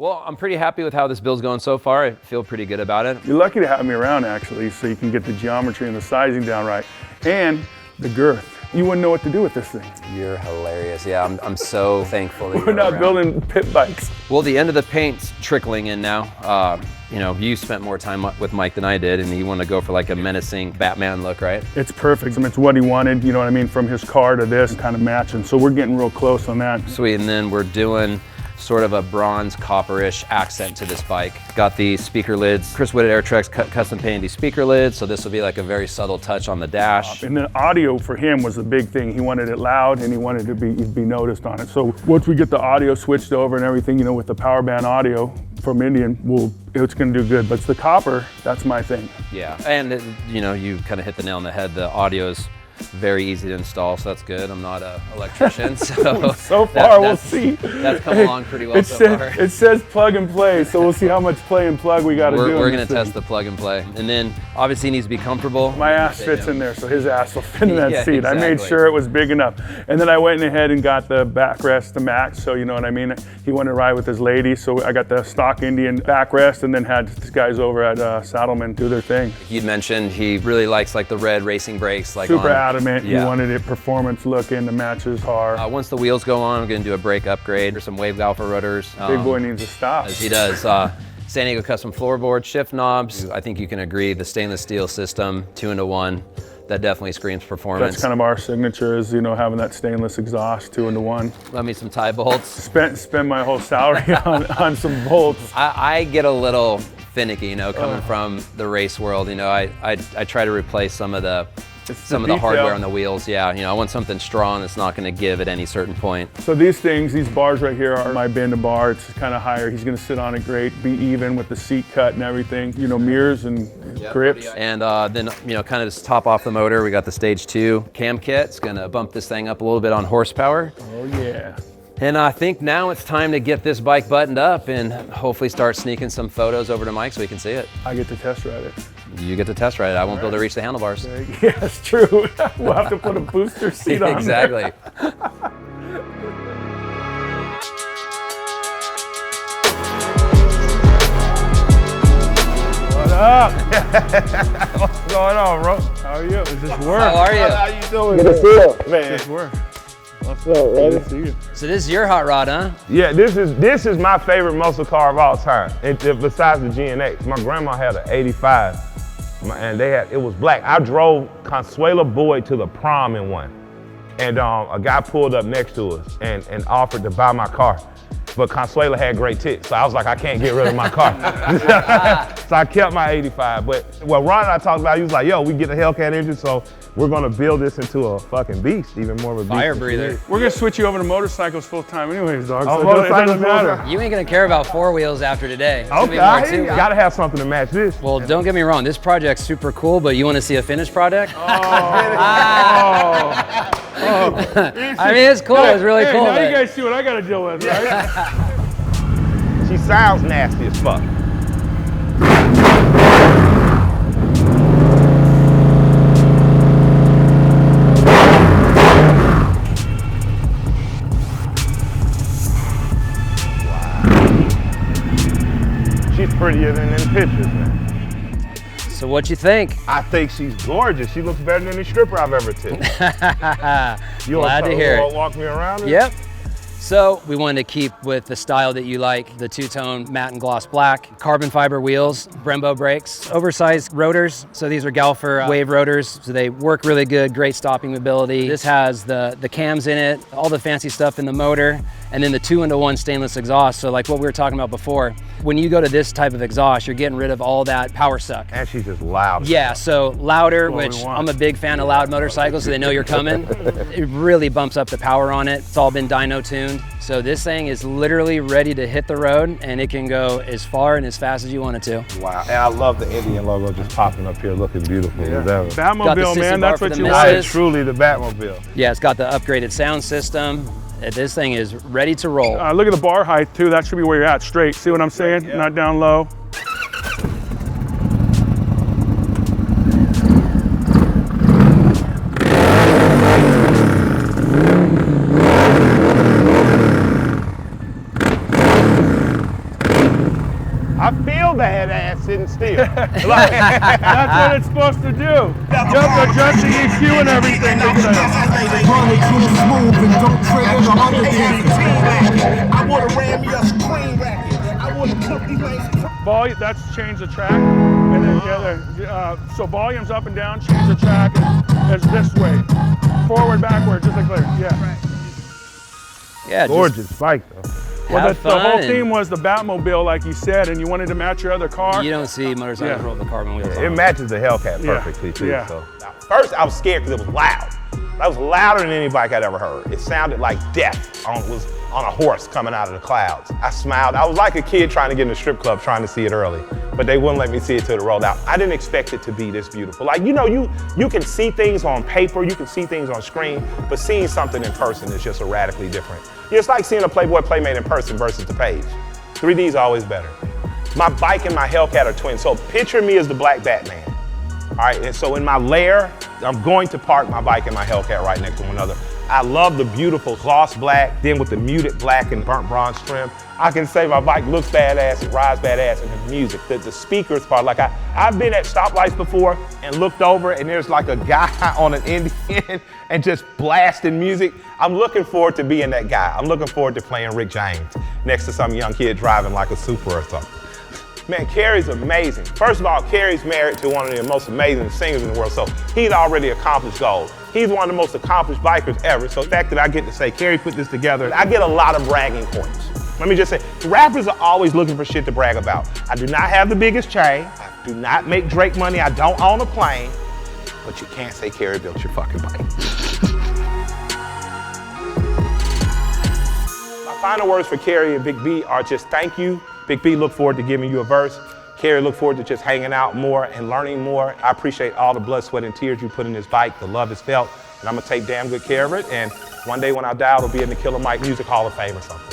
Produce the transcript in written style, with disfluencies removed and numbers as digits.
Well, I'm pretty happy with how this build's going so far. I feel pretty good about it. You're lucky to have me around, actually, so you can get the geometry and the sizing down right, and the girth. You wouldn't know what to do with this thing. You're hilarious. Yeah, I'm so thankful that We're not building pit bikes. Well, the end of the paint's trickling in now. You know, you spent more time with Mike than I did, and you want to go for like a menacing Batman look, right? It's perfect. It's what he wanted, you know what I mean, from his car to this, kind of matching. So we're getting real close on that. Sweet, and then we're doing sort of a bronze copperish accent to this bike. Got the speaker lids. Chris Whitted Airtrex custom painted these speaker lids, so this will be like a very subtle touch on the dash. And the audio for him was the big thing. He wanted it loud and he wanted to be noticed on it. So once we get the audio switched over and everything, you know, with the power band audio from Indian, it's gonna do good. But it's the copper, that's my thing. Yeah, and you know, you kind of hit the nail on the head. The audio's very easy to install, so that's good. I'm not an electrician, so we'll see. That's come along pretty well so far. It says plug and play, so we'll see how much play and plug we got to do. We're going to test the plug and play, and then obviously he needs to be comfortable. My ass fits in there, so his ass will fit in that seat. Exactly. I made sure it was big enough, and then I went ahead and got the backrest to match. So you know what I mean. He wanted to ride with his lady, so I got the stock Indian backrest, and then had these guys over at Saddleman do their thing. You'd mentioned he really likes like the red racing brakes, like super adamant. Yeah. He wanted it performance looking to match his car. Once the wheels go on, I'm going to do a brake upgrade for some Wave Alpha rotors. Big boy needs to stop. As he does. San Diego custom floorboard, shift knobs. I think you can agree the stainless steel system, 2-in-1. That definitely screams performance. That's kind of our signature, is, you know, having that stainless exhaust 2-in-1. Let me some tie bolts. Spend my whole salary on some bolts. I get a little finicky, you know, coming from the race world. You know, I try to replace some of the hardware on the wheels. Yeah, you know, I want something strong that's not going to give at any certain point. So these bars right here are my bend to bar. It's kind of higher. He's going to sit on it great, be even with the seat cut and everything. You know, mirrors and grips. And then, you know, kind of just top off the motor, we got the Stage 2 cam kit. It's going to bump this thing up a little bit on horsepower. Oh yeah. And I think now it's time to get this bike buttoned up and hopefully start sneaking some photos over to Mike so we can see it. I get to test ride it. You get to test ride it. I won't be able to reach the handlebars. Yeah, it's true. We'll have to put a booster seat on. Exactly. What up? What's going on, bro? How are you? Does this work? How are you? How you doing? Good to see you. Man. Does this work? What's up, ready? Good to see you. So this is your hot rod, huh? Yeah, this is my favorite muscle car of all time. Besides the GNX, my grandma had an '85, and it was black. I drove Consuela Boyd to the prom in one, and a guy pulled up next to us and offered to buy my car. But Consuela had great tits, so I was like, I can't get rid of my car. So I kept my '85. But what Ron and I talked about, he was like, yo, we get a Hellcat engine, so we're gonna build this into a fucking beast, even more of a beast. Fire breather. We're gonna switch you over to motorcycles full time anyways, dog. Oh, So motorcycles it doesn't matter. full-time? You ain't gonna care about four wheels after today. It's gonna be Okay, more too. gotta have something to match this. Well, don't get me wrong, this project's super cool, but you wanna see a finished product? I mean, it's cool, it's really cool. Now but- you guys see what I gotta deal with, right? She sounds nasty as fuck. She's prettier than in pictures, man. So what you think? I think she's gorgeous. She looks better than any stripper I've ever taken. You Glad to hear it. Walk me around her? Yep. So we wanted to keep with the style that you like, the two-tone matte and gloss black, carbon fiber wheels, Brembo brakes, oversized rotors. So these are Galfer wave rotors, so they work really good, great stopping ability. This has the cams in it, all the fancy stuff in the motor, and then the 2-in-1 stainless exhaust. So like what we were talking about before, when you go to this type of exhaust, you're getting rid of all that power suck. And she's just loud. Yeah, so louder, What we which want. I'm a big fan of loud motorcycles, so they know you're coming. It really bumps up the power on it. It's all been dyno tuned. So this thing is literally ready to hit the road, and it can go as far and as fast as you want it to. Wow. And I love the Indian logo just popping up here, looking beautiful as ever. Got the Batmobile, sissy man, bar that's for what the you missus. That want. is truly the Batmobile. Yeah, it's got the upgraded sound system. This thing is ready to roll. Look at the bar height too. That should be where you're at, straight. See what I'm saying? Yeah. Not down low. sitting still. That's what it's supposed to do. Just adjust the EQ and everything. Run it too smooth and don't trigger the underdance. I wanna ram me a screen racket. I wanna cook these lanes. Volume, that's change the track. And then so volume's up and down, change the track is this way. Forward, backward, just like clear. Yeah. Yeah, Gorgeous bike though. Well, have the whole fun theme was the Batmobile, like you said, and you wanted to match your other car. You don't see motorcycles Yeah. roll with carbon wheels. It on. matches the Hellcat Yeah. perfectly too. Yeah. So first I was scared because it was loud. That was louder than any bike I'd ever heard. It sounded like death was on a horse coming out of the clouds. I smiled. I was like a kid trying to get in a strip club trying to see it early, but they wouldn't let me see it till it rolled out. I didn't expect it to be this beautiful. Like, you know, you can see things on paper, you can see things on screen, but seeing something in person is just a radically different. It's like seeing a Playboy Playmate in person versus the page. 3D is always better. My bike and my Hellcat are twins, so picture me as the Black Batman. All right, and so in my lair, I'm going to park my bike and my Hellcat right next to one another. I love the beautiful gloss black, then with the muted black and burnt bronze trim. I can say my bike looks badass, it rides badass, and the music, the speakers part. Like I've been at stoplights before and looked over and there's like a guy on an Indian and just blasting music. I'm looking forward to being that guy. I'm looking forward to playing Rick James next to some young kid driving like a Supra or something. Man, Kerry's amazing. First of all, Kerry's married to one of the most amazing singers in the world, so he'd already accomplished goals. He's one of the most accomplished bikers ever, so the fact that I get to say, Kerry put this together, I get a lot of bragging points. Let me just say, rappers are always looking for shit to brag about. I do not have the biggest chain, I do not make Drake money, I don't own a plane, but you can't say Kerry built your fucking bike. My final words for Kerry and Big B are just thank you. Big B, look forward to giving you a verse. Kerry, look forward to just hanging out more and learning more. I appreciate all the blood, sweat, and tears you put in this bike. The love is felt, and I'm gonna take damn good care of it. And one day when I die, it'll be in the Killer Mike Music Hall of Fame or something.